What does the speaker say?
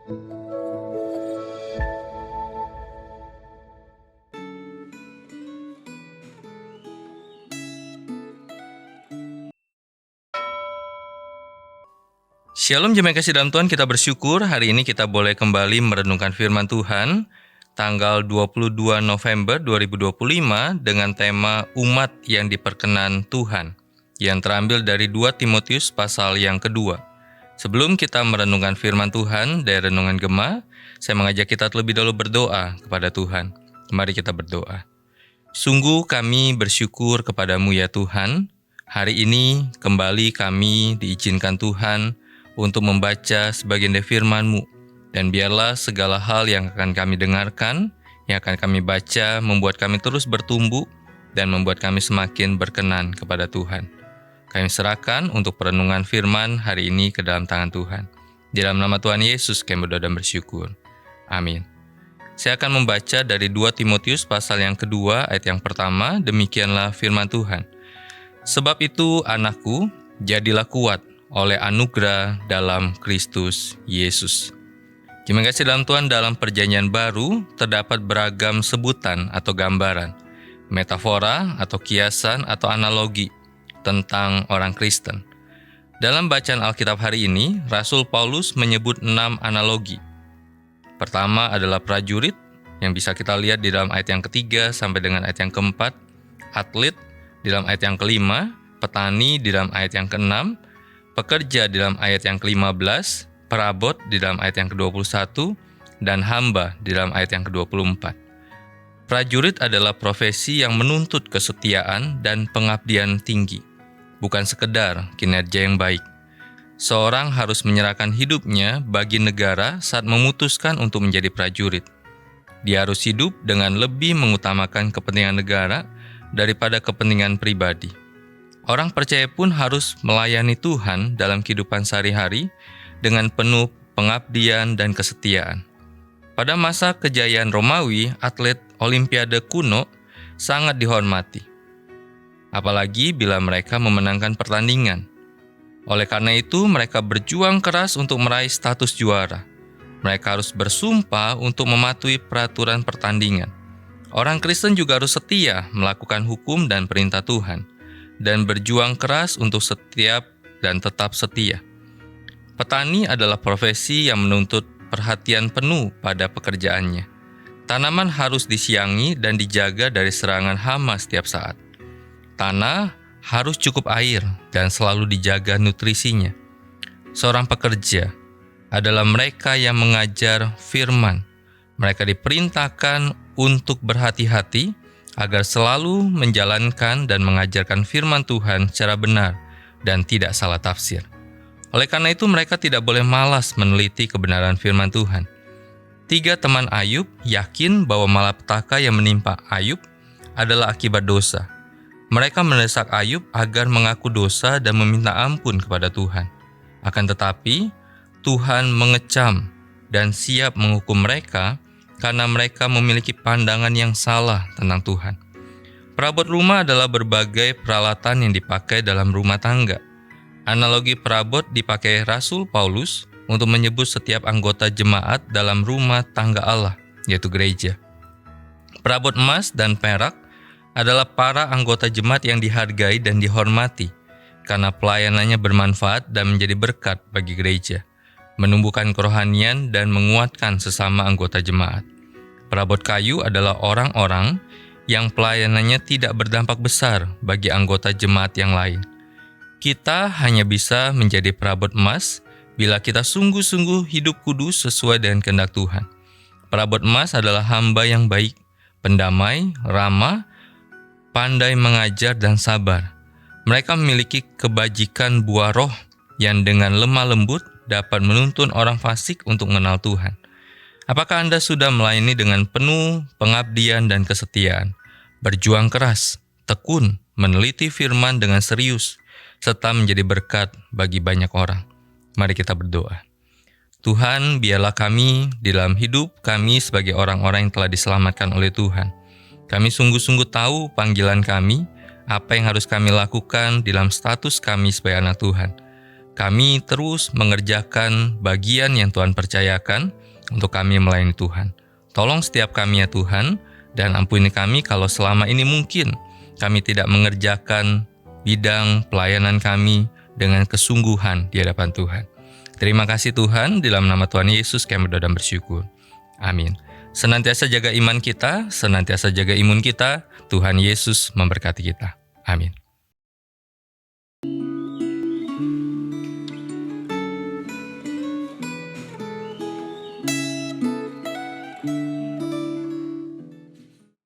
Shalom jemaat kasih dalam Tuhan, kita bersyukur hari ini kita boleh kembali merenungkan firman Tuhan tanggal 22 November 2025 dengan tema umat yang diperkenan Tuhan yang terambil dari 2 Timotius pasal yang kedua. Sebelum kita merenungkan firman Tuhan dari Renungan Gema, saya mengajak kita terlebih dahulu berdoa kepada Tuhan. Mari kita berdoa. Sungguh kami bersyukur kepadamu ya Tuhan. Hari ini kembali kami diizinkan Tuhan untuk membaca sebagian dari firman-Mu. Dan biarlah segala hal yang akan kami dengarkan, yang akan kami baca, membuat kami terus bertumbuh dan membuat kami semakin berkenan kepada Tuhan. Kami serahkan untuk perenungan firman hari ini ke dalam tangan Tuhan. Di dalam nama Tuhan Yesus kami berdoa dan bersyukur. Amin. Saya akan membaca dari 2 Timotius pasal yang kedua ayat yang pertama, demikianlah firman Tuhan. Sebab itu anakku, jadilah kuat oleh anugerah dalam Kristus Yesus. Terima kasih dalam Tuhan, dalam perjanjian baru terdapat beragam sebutan atau gambaran, metafora atau kiasan atau analogi tentang orang Kristen. Dalam bacaan Alkitab hari ini, Rasul Paulus menyebut 6 analogi. Pertama adalah prajurit, yang bisa kita lihat di dalam ayat yang ketiga sampai dengan ayat yang keempat, atlet di dalam ayat yang kelima, petani di dalam ayat yang keenam, pekerja di dalam ayat yang ke-15, perabot di dalam ayat yang ke-21, dan hamba di dalam ayat yang ke-24. Prajurit adalah profesi yang menuntut kesetiaan dan pengabdian tinggi, bukan sekedar kinerja yang baik. Seorang harus menyerahkan hidupnya bagi negara saat memutuskan untuk menjadi prajurit. Dia harus hidup dengan lebih mengutamakan kepentingan negara daripada kepentingan pribadi. Orang percaya pun harus melayani Tuhan dalam kehidupan sehari-hari dengan penuh pengabdian dan kesetiaan. Pada masa kejayaan Romawi, atlet Olimpiade kuno sangat dihormati, apalagi bila mereka memenangkan pertandingan. Oleh karena itu, mereka berjuang keras untuk meraih status juara. Mereka harus bersumpah untuk mematuhi peraturan pertandingan. Orang Kristen juga harus setia melakukan hukum dan perintah Tuhan, dan berjuang keras untuk setiap dan tetap setia. Petani adalah profesi yang menuntut perhatian penuh pada pekerjaannya. Tanaman harus disiangi dan dijaga dari serangan hama setiap saat. Tanah harus cukup air dan selalu dijaga nutrisinya. Seorang pekerja adalah mereka yang mengajar firman. Mereka diperintahkan untuk berhati-hati agar selalu menjalankan dan mengajarkan firman Tuhan secara benar dan tidak salah tafsir. Oleh karena itu mereka tidak boleh malas meneliti kebenaran firman Tuhan. 3 teman Ayub yakin bahwa malapetaka yang menimpa Ayub adalah akibat dosa. Mereka mendesak Ayub agar mengaku dosa dan meminta ampun kepada Tuhan. Akan tetapi Tuhan mengecam dan siap menghukum mereka karena mereka memiliki pandangan yang salah tentang Tuhan. Perabot rumah adalah berbagai peralatan yang dipakai dalam rumah tangga. Analogi perabot dipakai Rasul Paulus untuk menyebut setiap anggota jemaat dalam rumah tangga Allah, yaitu gereja. Perabot emas dan perak adalah para anggota jemaat yang dihargai dan dihormati karena pelayanannya bermanfaat dan menjadi berkat bagi gereja, menumbuhkan kerohanian dan menguatkan sesama anggota jemaat. Perabot kayu adalah orang-orang yang pelayanannya tidak berdampak besar bagi anggota jemaat yang lain. Kita hanya bisa menjadi perabot emas bila kita sungguh-sungguh hidup kudus sesuai dengan kehendak Tuhan. Perabot emas adalah hamba yang baik, pendamai, ramah, pandai mengajar, dan sabar. Mereka memiliki kebajikan buah roh yang dengan lemah lembut dapat menuntun orang fasik untuk mengenal Tuhan. Apakah Anda sudah melayani dengan penuh pengabdian dan kesetiaan, berjuang keras, tekun, meneliti firman dengan serius, serta menjadi berkat bagi banyak orang? Mari kita berdoa. Tuhan, biarlah kami di dalam hidup kami sebagai orang-orang yang telah diselamatkan oleh Tuhan. Kami sungguh-sungguh tahu panggilan kami, apa yang harus kami lakukan dalam status kami sebagai anak Tuhan. kami terus mengerjakan bagian yang Tuhan percayakan untuk kami melayani Tuhan. Tolong setiap kami ya Tuhan, dan ampuni kami kalau selama ini mungkin kami tidak mengerjakan bidang pelayanan kami dengan kesungguhan di hadapan Tuhan. Terima kasih Tuhan, di dalam nama Tuhan Yesus kami berdoa dan bersyukur. Amin. Senantiasa jaga iman kita, senantiasa jaga imun kita. Tuhan Yesus memberkati kita. Amin.